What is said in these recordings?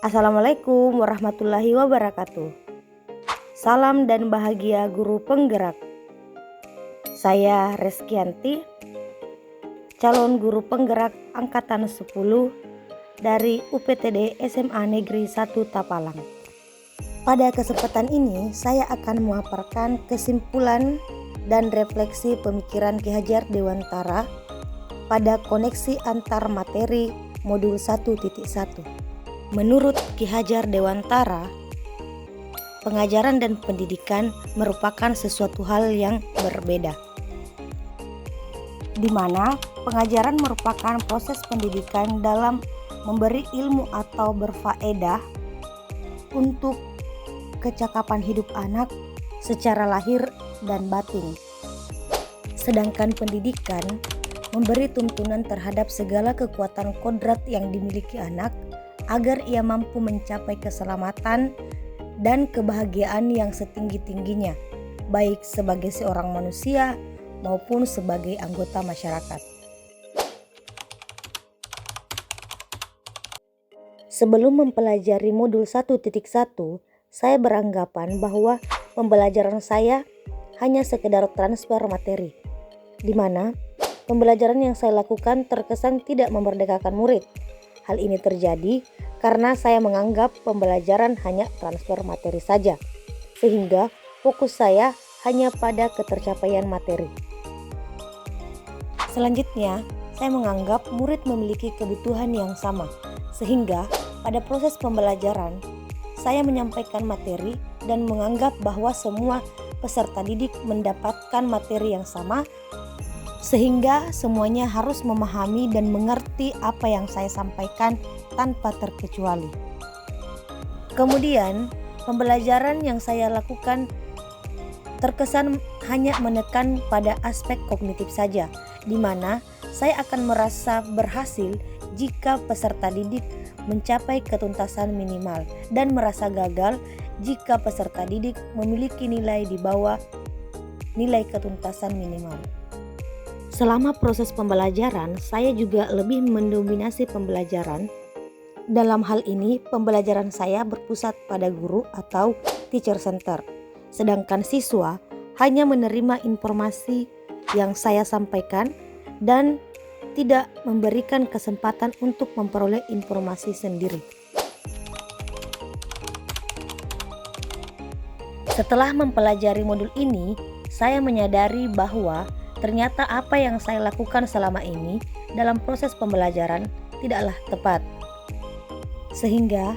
Assalamualaikum warahmatullahi wabarakatuh. Salam dan bahagia guru penggerak. Saya Reskianti, calon guru penggerak angkatan 10 dari UPTD SMA Negeri 1 Tapalang. Pada kesempatan ini saya akan memaparkan kesimpulan dan refleksi pemikiran Ki Hajar Dewantara pada koneksi antar materi modul 1.1. Menurut Ki Hajar Dewantara, pengajaran dan pendidikan merupakan sesuatu hal yang berbeda, di mana pengajaran merupakan proses pendidikan dalam memberi ilmu atau berfaedah untuk kecakapan hidup anak secara lahir dan batin. Sedangkan pendidikan memberi tuntunan terhadap segala kekuatan kodrat yang dimiliki anak agar ia mampu mencapai keselamatan dan kebahagiaan yang setinggi-tingginya, baik sebagai seorang manusia maupun sebagai anggota masyarakat. Sebelum mempelajari modul 1.1, saya beranggapan bahwa pembelajaran saya hanya sekedar transfer materi, di mana pembelajaran yang saya lakukan terkesan tidak memerdekakan murid. Hal ini terjadi karena saya menganggap pembelajaran hanya transfer materi saja, sehingga fokus saya hanya pada ketercapaian materi. Selanjutnya, saya menganggap murid memiliki kebutuhan yang sama, sehingga pada proses pembelajaran, saya menyampaikan materi dan menganggap bahwa semua peserta didik mendapatkan materi yang sama, sehingga semuanya harus memahami dan mengerti apa yang saya sampaikan tanpa terkecuali. Kemudian, pembelajaran yang saya lakukan terkesan hanya menekan pada aspek kognitif saja, di mana saya akan merasa berhasil jika peserta didik mencapai ketuntasan minimal dan merasa gagal jika peserta didik memiliki nilai di bawah nilai ketuntasan minimal. Selama proses pembelajaran, saya juga lebih mendominasi pembelajaran. Dalam hal ini, pembelajaran saya berpusat pada guru atau teacher center, sedangkan siswa hanya menerima informasi yang saya sampaikan dan tidak memberikan kesempatan untuk memperoleh informasi sendiri. Setelah mempelajari modul ini, saya menyadari bahwa ternyata apa yang saya lakukan selama ini dalam proses pembelajaran tidaklah tepat. Sehingga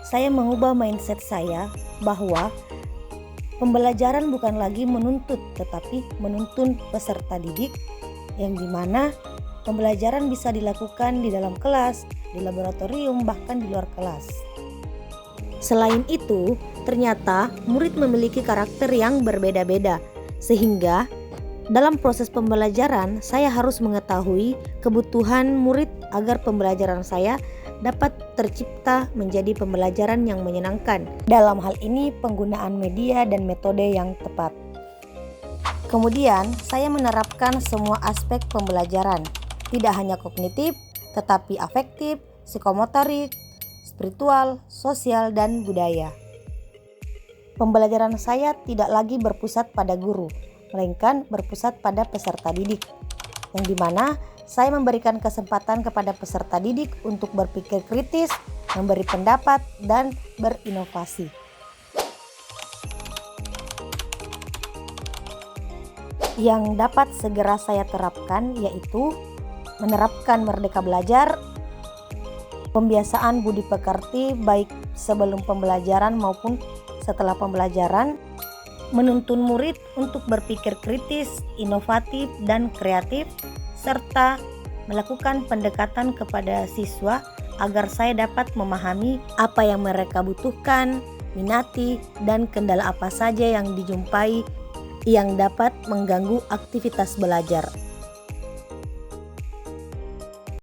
saya mengubah mindset saya bahwa pembelajaran bukan lagi menuntut tetapi menuntun peserta didik, yang dimana pembelajaran bisa dilakukan di dalam kelas, di laboratorium, bahkan di luar kelas. Selain itu, ternyata murid memiliki karakter yang berbeda-beda, sehingga dalam proses pembelajaran, saya harus mengetahui kebutuhan murid agar pembelajaran saya dapat tercipta menjadi pembelajaran yang menyenangkan. Dalam hal ini, penggunaan media dan metode yang tepat. Kemudian, saya menerapkan semua aspek pembelajaran, tidak hanya kognitif, tetapi afektif, psikomotorik, spiritual, sosial, dan budaya. Pembelajaran saya tidak lagi berpusat pada guru, melainkan berpusat pada peserta didik, yang dimana saya memberikan kesempatan kepada peserta didik untuk berpikir kritis, memberi pendapat, dan berinovasi. Yang dapat segera saya terapkan yaitu menerapkan merdeka belajar, pembiasaan budi pekerti baik sebelum pembelajaran maupun setelah pembelajaran, menuntun murid untuk berpikir kritis, inovatif, dan kreatif, serta melakukan pendekatan kepada siswa agar saya dapat memahami apa yang mereka butuhkan, minati, dan kendala apa saja yang dijumpai yang dapat mengganggu aktivitas belajar.